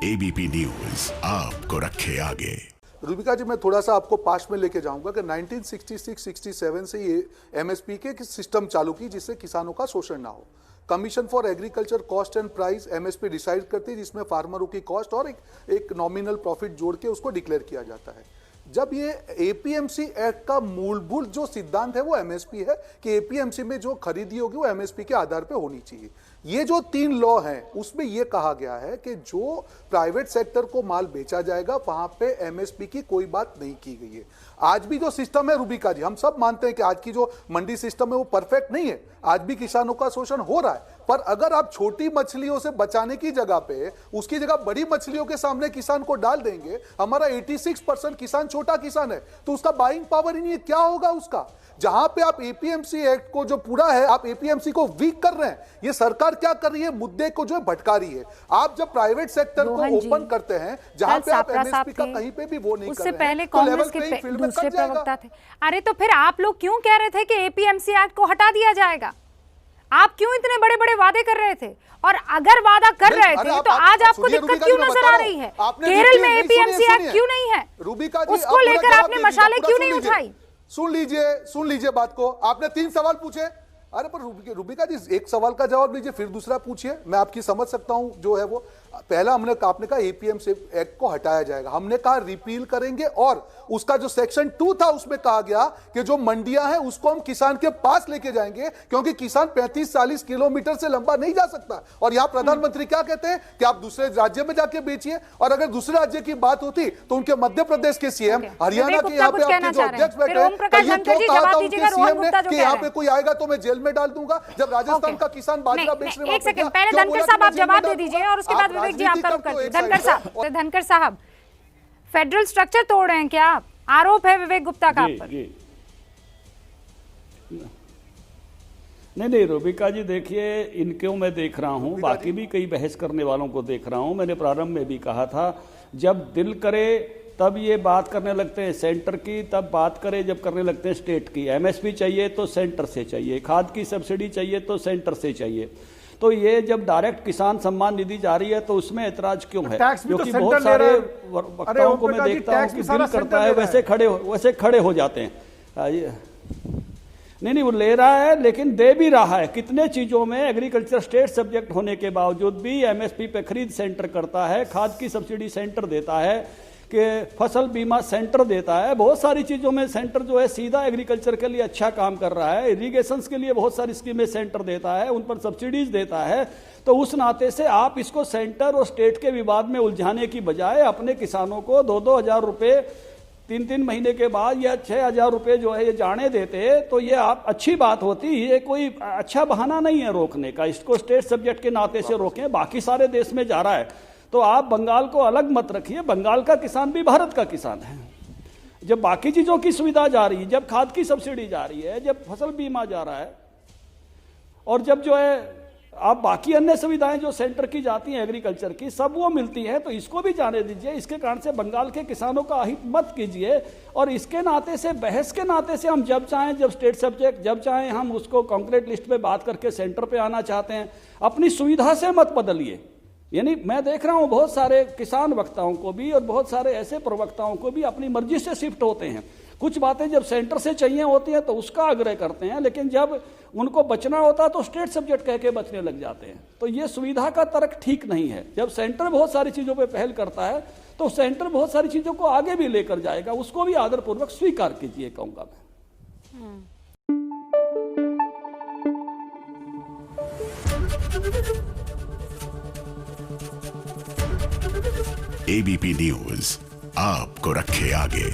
ABP news आपको रखे आगे। रूबिका जी, मैं थोड़ा सा आपको पास्ट में लेके जाऊंगा कि 1966-67 से ये एमएसपी के सिस्टम चालू की जिससे किसानों का शोषण ना हो। Commission for agriculture cost and price MSP decide करती है, जिसमें फार्मरों की कॉस्ट और एक नॉमिनल प्रॉफिट जोड़ के उसको डिक्लेयर किया जाता है। जब ये एपीएमसी एक्ट का मूलभूत जो सिद्धांत है वो एमएसपी है कि एपीएमसी में जो खरीदी होगी वो एमएसपी के आधार पे होनी चाहिए। ये जो 3 लॉ हैं उसमें ये कहा गया है कि जो प्राइवेट सेक्टर को माल बेचा जाएगा वहां पे एमएसपी की कोई बात नहीं की गई है। आज भी जो सिस्टम है रूबिका जी, हम सब मानते हैं कि आज की जो मंडी सिस्टम है वो परफेक्ट नहीं है, आज भी किसानों का शोषण हो रहा है। पर अगर आप छोटी मछलियों से बचाने की जगह पे उसकी जगह बड़ी मछलियों के सामने किसान को डाल देंगे, हमारा 86% किसान छोटा किसान है, तो उसका बाइंग पावर ही नहीं है, क्या होगा उसका? जहां पे आप एपीएमसी एक्ट को जो पूरा है आप एपीएमसी को वीक कर रहे हैं। ये सरकार क्या कर रही है, मुद्दे को जो है भटका रही है। आप जब प्राइवेट सेक्टर को ओपन करते हैं जहां पे आप एमएसपी का कहीं पे भी वो नहीं कर रहे हैं, उससे पहले कांग्रेस के दूसरे प्रवक्ता थे। अरे तो फिर आप लोग क्यों कह रहे थे कि एपीएमसी एक्ट को हटा दिया जाएगा? आप क्यों इतने बड़े बड़े वादे कर रहे थे? और अगर वादा कर रहे थे तो आज आपको दिक्कत क्यों नजर आ रही है? केरल में एपीएमसी एक्ट क्यों नहीं है? उसको लेकर आपने मशाले क्यों नहीं उठाई? सुन लीजिए बात को। आपने 3 सवाल पूछे। अरे पर रूबिका जी, एक सवाल का जवाब लीजिए फिर दूसरा पूछिए, मैं आपकी समझ सकता हूं जो है वो। पहला आपने कहा एपीएमसी एक्ट को हटाया जाएगा, हमने कहा रिपील करेंगे और उसका जो सेक्शन 2 था उसमें कहा गया कि जो मंडियां हैं उसको हम किसान के पास लेके जाएंगे, क्योंकि किसान 35-40 किलोमीटर से लंबा नहीं जा सकता। और यहां प्रधानमंत्री क्या कहते हैं कि आप दूसरे राज्य में जाके बेचिए, और अगर दूसरे राज्य की बात होती तो उनके मध्य प्रदेश के सीएम, हरियाणा के यहाँ पे आपके जो अध्यक्ष बैठे हैं, ये क्यों कहा था उनके सीएम ने कि यहाँ पे कोई आएगा तो मैं जेल में डाल दूंगा, जब राजस्थान का किसान बाजरा बेचने? एक सेकंड, पहले धनखड़ साहब आप जवाब दे दीजिए और उसके बाद विवेक जी आपका रुख करते हैं। धनखड़ साहब, फेडरल स्ट्रक्चर तोड़ रहे हैं क्या आप? आरोप है विवेक गुप्ता का आप पर। नहीं रूबिका जी, देखिए इनको मैं देख रहा हूं, बाकी भी कई बहस करने वालों को देख रहा हूं। मैंने प्रारंभ में भी कहा था, जब दिल करे तब ये बात करने लगते हैं सेंटर की, तब बात करें जब करने लगते हैं स्टेट की। एमएसपी चाहिए तो सेंटर से चाहिए, खाद की सब्सिडी चाहिए तो सेंटर से चाहिए। तो ये जब डायरेक्ट किसान सम्मान निधि जा रही है तो उसमें ऐतराज क्यों है? क्योंकि बहुत सारे वक्ताओं को मैं देखता हूं कि दिल करता है वैसे खड़े हो जाते हैं। नहीं वो ले रहा है, लेकिन दे भी रहा है। कितने चीजों में एग्रीकल्चर स्टेट सब्जेक्ट होने के बावजूद भी एमएसपी पे खरीद सेंटर करता है, खाद की सब्सिडी सेंटर देता है, कि फसल बीमा सेंटर देता है। बहुत सारी चीज़ों में सेंटर जो है सीधा एग्रीकल्चर के लिए अच्छा काम कर रहा है। इरिगेशंस के लिए बहुत सारी स्कीमें सेंटर देता है, उन पर सब्सिडीज देता है। तो उस नाते से आप इसको सेंटर और स्टेट के विवाद में उलझाने की बजाय अपने किसानों को 2-2 हज़ार रुपये 3-3 महीने के बाद या 6 हज़ार रुपये जो है ये जाने देते तो ये आप अच्छी बात होती। ये कोई अच्छा बहाना नहीं है रोकने का। इसको स्टेट सब्जेक्ट के नाते से रोकें, बाकी सारे देश में जा रहा है तो आप बंगाल को अलग मत रखिए। बंगाल का किसान भी भारत का किसान है। जब बाकी चीज़ों की सुविधा जा रही है, जब खाद की सब्सिडी जा रही है, जब फसल बीमा जा रहा है, और जब जो है आप बाकी अन्य सुविधाएं जो सेंटर की जाती हैं एग्रीकल्चर की, सब वो मिलती हैं, तो इसको भी जाने दीजिए। इसके कारण से बंगाल के किसानों का अहित मत कीजिए। और इसके नाते से, बहस के नाते से, हम जब चाहें जब स्टेट सब्जेक्ट, जब चाहें हम उसको कॉन्क्रीट लिस्ट पे बात करके सेंटर पे आना चाहते हैं। अपनी सुविधा से मत बदलिए। यानी मैं देख रहा हूं बहुत सारे किसान वक्ताओं को भी और बहुत सारे ऐसे प्रवक्ताओं को भी अपनी मर्जी से शिफ्ट होते हैं। कुछ बातें जब सेंटर से चाहिए होती हैं तो उसका आग्रह करते हैं, लेकिन जब उनको बचना होता है तो स्टेट सब्जेक्ट कह के बचने लग जाते हैं। तो ये सुविधा का तर्क ठीक नहीं है। जब सेंटर बहुत सारी चीज़ों पे पहल करता है तो सेंटर बहुत सारी चीज़ों को आगे भी लेकर जाएगा, उसको भी आदरपूर्वक स्वीकार कीजिए, कहूँगा मैं। एबीपी न्यूज आपको रखे आगे।